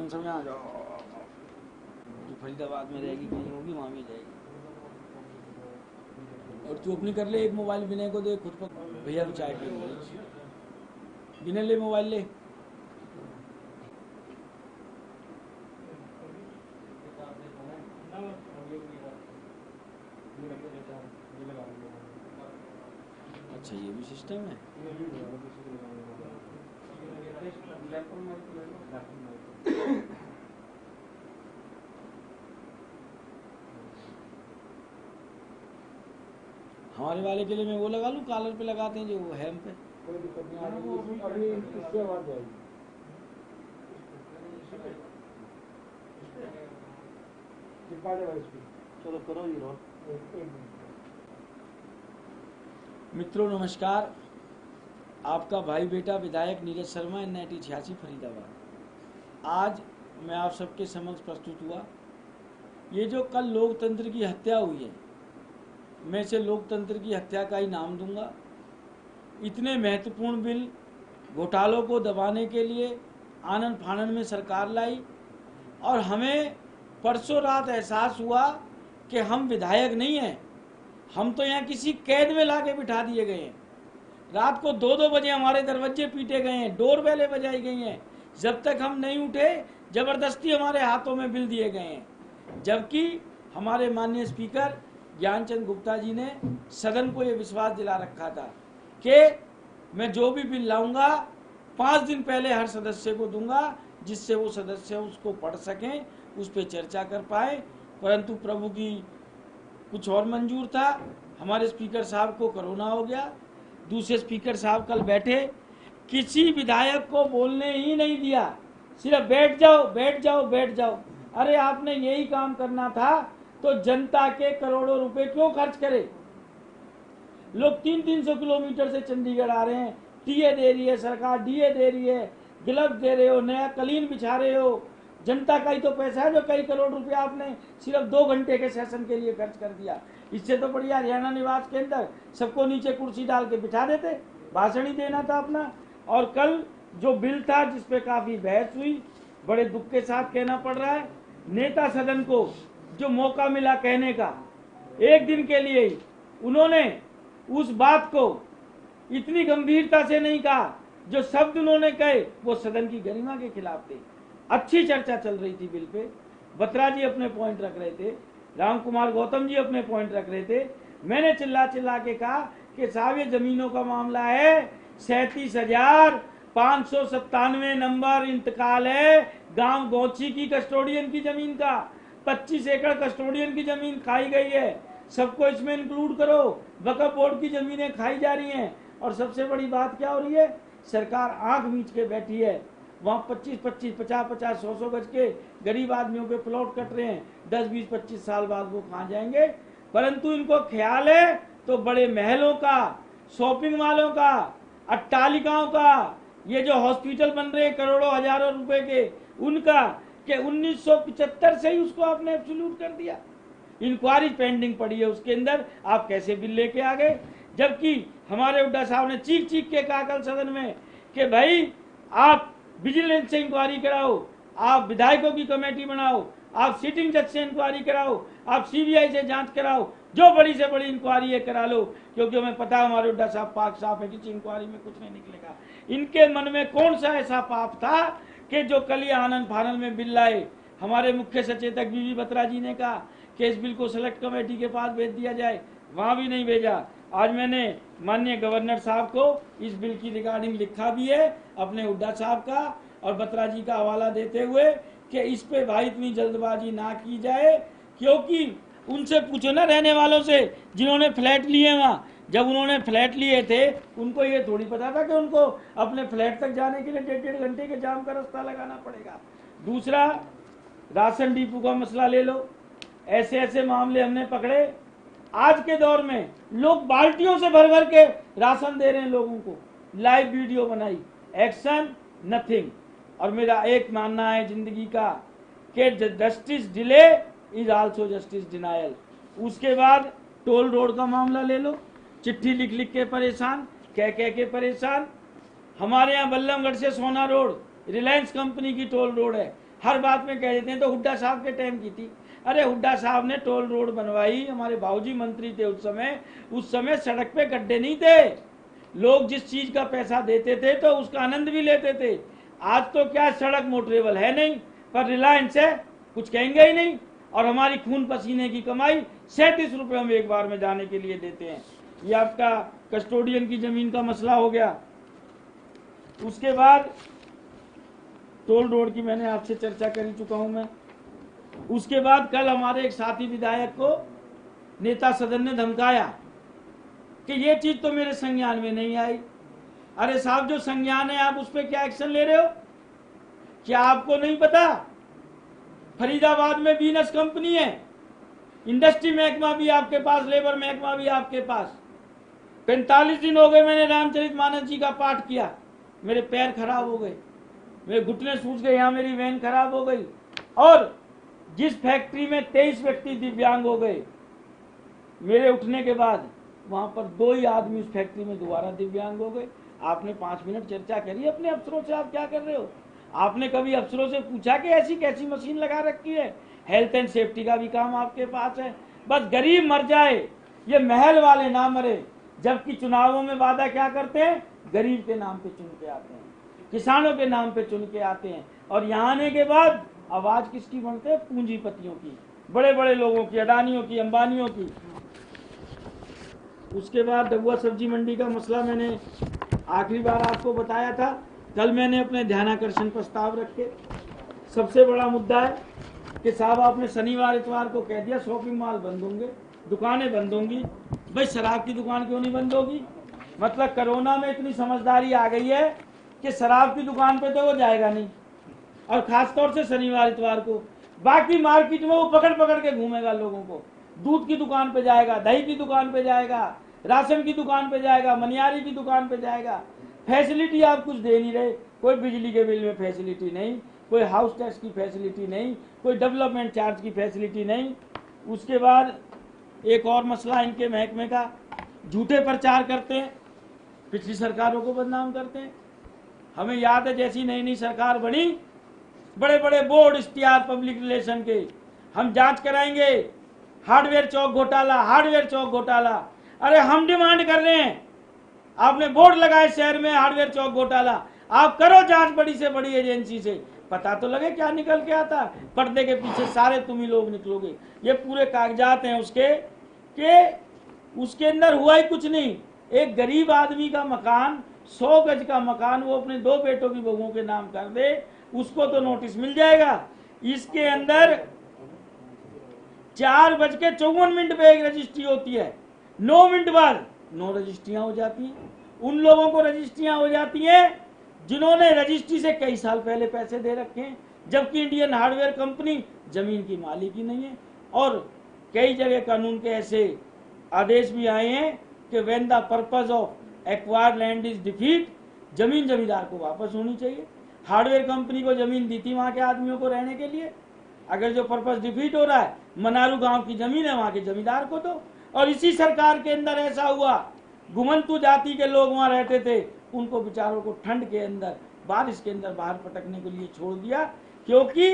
जनसभा में आ जाओ, जो फरीदाबाद में रहेगी कहीं होगी वहाँ भी जाएगी। और तू अपनी कर ले, एक मोबाइल विनय को दे, खुद पर भैया तो चाय पी, विनय ले मोबाइल ले। अच्छा ये भी सिस्टम है। हमारे वाले के लिए मैं वो लगा लूं, कॉलर पे लगाते हैं जो वो है हम पे, कोई दिक्कत नहीं आ रही। अभी इसके आवाज जाएगी। चलो करो ये रोल। मित्रों नमस्कार, आपका भाई बेटा विधायक नीरज शर्मा NIT 86 फरीदाबाद। आज मैं आप सबके समक्ष प्रस्तुत हुआ। ये जो कल लोकतंत्र की हत्या हुई है, मैं इसे लोकतंत्र की हत्या का ही नाम दूंगा। इतने महत्वपूर्ण बिल घोटालों को दबाने के लिए आनन फानन में सरकार लाई, और हमें परसों रात एहसास हुआ कि हम विधायक नहीं हैं, हम तो यहाँ किसी कैद में लाके बिठा दिए गए हैं। रात को 2-2 बजे हमारे दरवाजे पीटे गए हैं, डोर बेलें बजाई गई हैं। जब तक हम नहीं उठे जबरदस्ती हमारे हाथों में बिल दिए गए हैं। जबकि हमारे माननीय स्पीकर ज्ञानचंद गुप्ता जी ने सदन को ये विश्वास दिला रखा था कि मैं जो भी बिल लाऊंगा 5 दिन पहले हर सदस्य को दूंगा, जिससे वो सदस्य उसको पढ़ सकें, उस पर चर्चा कर पाए। परंतु प्रभु की कुछ और मंजूर था। हमारे स्पीकर साहब को कोरोना हो गया। दूसरे स्पीकर साहब कल बैठे, किसी विधायक को बोलने ही नहीं दिया, सिर्फ बैठ जाओ बैठ जाओ बैठ जाओ। अरे आपने यही काम करना था तो जनता के करोड़ों रुपए क्यों खर्च करे। लोग 300-300 किलोमीटर से चंडीगढ़ आ रहे हैं, टीए दे रही है सरकार, डीए दे रही है, ग्लव्स दे रहे हो, नया कलीन बिछा रहे हो। जनता का ही तो पैसा है जो कई करोड़ रुपया आपने सिर्फ 2 घंटे के सेशन के लिए खर्च कर दिया। इससे तो बढ़िया हरियाणा निवास के अंदर सबको नीचे कुर्सी डाल के बिठा देते, भाषण ही देना था अपना। और कल जो बिल था जिसपे काफी बहस हुई, बड़े दुख के साथ कहना पड़ रहा है, नेता सदन को जो मौका मिला कहने का, एक दिन के लिए ही उन्होंने उस बात को इतनी गंभीरता से नहीं कहा। जो शब्द उन्होंने कहे वो सदन की गरिमा के खिलाफ थे। अच्छी चर्चा चल रही थी बिल पे, बत्रा जी अपने पॉइंट रख रहे थे, राम कुमार गौतम जी अपने पॉइंट रख रहे थे। मैंने चिल्ला चिल्ला के कहा कि साहब ये जमीनों का मामला है, 37,597 नंबर इंतकाल है गांव गौची की कस्टोडियन की जमीन का। 25 एकड़ कस्टोडियन की जमीन खाई गई है, सबको इसमें इंक्लूड करो। वक्फ बोर्ड की जमीनें खाई जा रही हैं। और सबसे बड़ी बात क्या हो रही है, सरकार आंख मीच के बैठी है। वहाँ 25-25, 50-50, 100-100 गज के गरीब आदमियों पे प्लॉट कट रहे हैं। 10-20-25 साल बाद वो कहाँ जाएंगे। परंतु इनको ख्याल है तो बड़े महलों का, शॉपिंग मॉलों का, अट्टालिकाओं का, ये जो हॉस्पिटल बन रहे हैं करोड़ों हजारों रुपए के, उनका कि 1975 से ही उसको आपने एब्सोल्यूट कर दिया। इंक्वायरी पेंडिंग पड़ी है उसके अंदर, आप कैसे बिल लेके आ गए। जबकि हमारे हुड्डा साहब ने चीख चीख के कहा कल सदन में कि भाई आप विजिलेंस से इंक्वायरी कराओ, आप विधायकों की कमेटी बनाओ, आप सिटिंग जज से इंक्वायरी कराओ, आप CBI से जांच कराओ, जो बड़ी से बड़ी इंक्वायरी है करा लो। क्योंकि हमें पता है हमारे हुड्डा साहब पाक साफ है, किसी इंक्वायरी में कुछ नहीं निकलेगा। इनके मन में कौन सा ऐसा पाप था कि जो कल ये आनंद फानन में बिल लाए। हमारे मुख्य सचेतक बीवी बत्रा जी ने कहा कि इस बिल को सेलेक्ट कमेटी के पास भेज दिया जाए, वहाँ भी नहीं भेजा। आज मैंने माननीय गवर्नर साहब को इस बिल की रिगार्डिंग लिखा भी है, अपने हुड्डा साहब का और बत्रा जी का हवाला देते हुए कि इस पे भाई इतनी जल्दबाजी ना की जाए। क्योंकि उनसे पूछो ना रहने वालों से जिन्होंने फ्लैट लिए वहाँ, जब उन्होंने फ्लैट लिए थे उनको ये थोड़ी पता था कि उनको अपने फ्लैट तक जाने के लिए 1.5 घंटे के जाम का रास्ता लगाना पड़ेगा। दूसरा, राशन डिपो का मसला ले लो, ऐसे ऐसे मामले हमने पकड़े। आज के दौर में लोग बाल्टियों से भर भर के राशन दे रहे हैं लोगों को, लाइव वीडियो बनाई, एक्शन नथिंग। और मेरा एक मानना है जिंदगी का कि justice delay is also justice denial. उसके बाद टोल रोड का मामला ले लो, चिट्ठी लिख लिख के परेशान, कह कह के परेशान। हमारे यहाँ बल्लभगढ़ से सोना रोड रिलायंस कंपनी की टोल रोड है, हर बात में कह देते हैं तो हुड्डा साहब के टाइम की थी। अरे हुड्डा साहब ने टोल रोड बनवाई, हमारे बाबूजी मंत्री थे उस समय सड़क पे गड्ढे नहीं थे, लोग जिस चीज का पैसा देते थे तो उसका आनंद भी लेते थे। आज तो क्या सड़क मोटरेबल है नहीं, पर रिलायंस है, कुछ कहेंगे ही नहीं, और हमारी खून पसीने की कमाई 37 रुपये हम एक बार में जाने के लिए देते हैं। ये आपका कस्टोडियन की जमीन का मसला हो गया। उसके बाद टोल रोड की मैंने आपसे चर्चा कर चुका हूं मैं। उसके बाद कल हमारे एक साथी विधायक को नेता सदन ने धमकाया कि ये चीज तो मेरे संज्ञान में नहीं आई। अरे साहब, जो संज्ञान है आप उस पर क्या एक्शन ले रहे हो? क्या आपको नहीं पता फरीदाबाद में वीनस कंपनी है, इंडस्ट्री महकमा भी आपके पास, लेबर महकमा भी आपके पास। 45 दिन हो गए मैंने रामचरितमानस जी का पाठ किया, मेरे पैर खराब हो गए, मेरे घुटने सूज गए, यहाँ मेरी वैन खराब हो गई। और जिस फैक्ट्री में 23 व्यक्ति दिव्यांग हो गए मेरे उठने के बाद, वहां पर 2 ही आदमी उस फैक्ट्री में दोबारा दिव्यांग हो गए। आपने 5 मिनट चर्चा करी अपने अफसरों से, आप क्या कर रहे हो? आपने कभी अफसरों से पूछा कि ऐसी कैसी मशीन लगा रखी है? हेल्थ एंड सेफ्टी का भी काम आपके पास है, बस गरीब मर जाए, ये महल वाले ना मरे। जबकि चुनावों में वादा क्या करते हैं? गरीब के नाम पे चुन के आते हैं, किसानों के नाम पे चुन के आते हैं, और यहाँ आने के बाद आवाज किसकी बनते हैं? पूंजीपतियों की, बड़े बड़े लोगों की, अडानियों की, अंबानियों की। उसके बाद डबुआ सब्जी मंडी का मसला मैंने आखिरी बार आपको बताया था। कल मैंने अपने ध्यानाकर्षण प्रस्ताव रखे। सबसे बड़ा मुद्दा है कि साहब आपने शनिवार इतवार को कह दिया शॉपिंग मॉल बंद होंगे, दुकानें बंद होंगी। भाई शराब की दुकान क्यों नहीं बंद होगी? मतलब कोरोना में इतनी समझदारी आ गई है कि शराब की दुकान पे तो वो जाएगा नहीं, और खासतौर से शनिवार इतवार को। बाकी मार्केट में वो पकड़ पकड़ के घूमेगा लोगों को, दूध की दुकान पे जाएगा, दही की दुकान पे जाएगा, राशन की दुकान पे जाएगा, मनियारी की दुकान पे जाएगा। फैसिलिटी आप कुछ दे नहीं रहे, कोई बिजली के बिल में फैसिलिटी नहीं, कोई हाउस टैक्स की फैसिलिटी नहीं, कोई डेवलपमेंट चार्ज की फैसिलिटी नहीं। उसके बाद एक और मसला इनके महकमे का, झूठे प्रचार करते हैं, पिछली सरकारों को बदनाम करते हैं। हमें याद है जैसी नई नई सरकार बनी, बड़े बड़े बोर्ड इश्तिहार पब्लिक रिलेशन के, हम जांच कराएंगे, हार्डवेयर चौक घोटाला, हार्डवेयर चौक घोटाला। अरे हम डिमांड कर रहे हैं, आपने बोर्ड लगाए शहर में हार्डवेयर चौक घोटाला, आप करो जांच बड़ी से बड़ी एजेंसी से, पता तो लगे क्या निकल के आता। पर्दे के पीछे सारे तुम ही लोग निकलोगे। ये पूरे कागजात हैं उसके कि उसके अंदर हुआ ही कुछ नहीं। एक गरीब आदमी का मकान, 100 गज का मकान, वो अपने 2 बेटों की बहुओं के नाम कर दे, उसको तो नोटिस मिल जाएगा। इसके अंदर 4:54 पे एक रजिस्ट्री होती है, 9 मिनट बाद 9 रजिस्ट्रियां हो जाती हैं। उन लोगों को रजिस्ट्रियां हो जाती हैं जिन्होंने रजिस्ट्री से कई साल पहले पैसे दे रखे हैं, जबकि इंडियन हार्डवेयर कंपनी जमीन की मालिक ही नहीं है। और कई जगह कानून के ऐसे आदेश भी आए हैं कि when the purpose of acquired land is defeat, जमीन जमींदार को वापस होनी चाहिए। हार्डवेयर कंपनी को जमीन दी थी वहां के आदमियों को रहने के लिए, अगर जो पर्पस डिफीट हो रहा है, मनारू गांव की जमीन है, वहां के जमींदार को दो। और इसी सरकार के अंदर ऐसा हुआ, घुमंतु जाति के लोग वहां रहते थे, उनको बेचारों को ठंड के अंदर, बारिश के अंदर बाहर पटकने के लिए छोड़ दिया, क्योंकि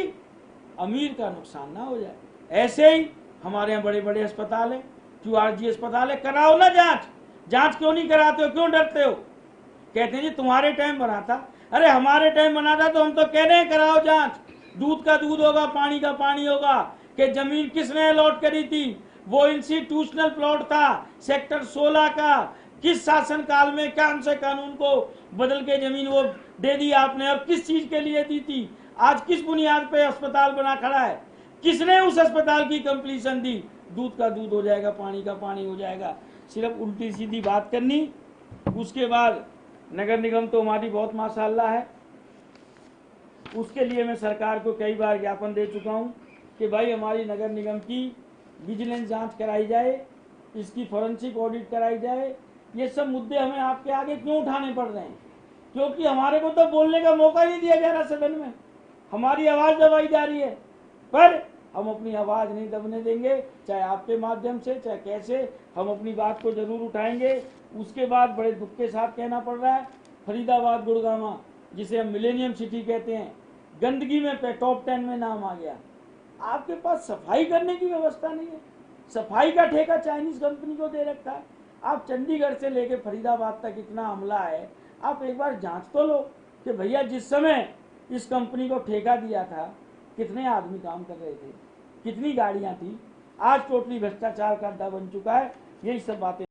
अमीर का नुकसान ना हो जाए। ऐसे ही हमारे यहाँ बड़े बड़े अस्पताल है, QRG अस्पताल है, कराओ ना जांच। जांच क्यों नहीं कराते हो? क्यों डरते हो? कहते हैं जी तुम्हारे टाइम बना था। अरे हमारे टाइम बना था तो हम तो कह रहे हैं कराओ जांच। दूध का दूध होगा, पानी का पानी होगा। कि जमीन किसने अलॉट करी थी? वो इंस्टीट्यूशनल प्लॉट था सेक्टर 16 का। किस शासन काल में कौन से कानून को बदल के जमीन वो दे दी आपने, और किस चीज के लिए दी थी? आज किस बुनियाद पे अस्पताल बना खड़ा है? किसने उस अस्पताल की कंप्लीशन दी? दूध का दूध हो जाएगा, पानी का पानी हो जाएगा। सिर्फ उल्टी सीधी बात करनी। उसके बाद नगर निगम तो हमारी बहुत माशाअल्लाह है, उसके लिए मैं सरकार को कई बार ज्ञापन दे चुका हूं कि भाई हमारी नगर निगम की विजिलेंस जांच कराई जाए, इसकी फॉरेंसिक ऑडिट कराई जाए। ये सब मुद्दे हमें आपके आगे क्यों उठाने पड़ रहे हैं? क्योंकि हमारे को तो बोलने का मौका नहीं दिया जा रहा सदन में, हमारी आवाज दबाई जा रही है। पर हम अपनी आवाज नहीं दबने देंगे, चाहे आपके माध्यम से, चाहे कैसे, हम अपनी बात को जरूर उठाएंगे। उसके बाद बड़े दुख के साथ कहना पड़ रहा है, फरीदाबाद गुड़गामा, जिसे हम मिलेनियम सिटी कहते हैं, गंदगी में टॉप 10 में नाम आ गया। आपके पास सफाई करने की व्यवस्था नहीं है। सफाई का ठेका चाइनीज कंपनी को दे रखा है। आप चंडीगढ़ से लेके फरीदाबाद तक इतना अमला है, आप एक बार जांच तो लो कि भैया जिस समय इस कंपनी को ठेका दिया था कितने आदमी काम कर रहे थे, कितनी गाड़ियां थी। आज टोटली भ्रष्टाचार का अड्डा बन चुका है। यही सब बातें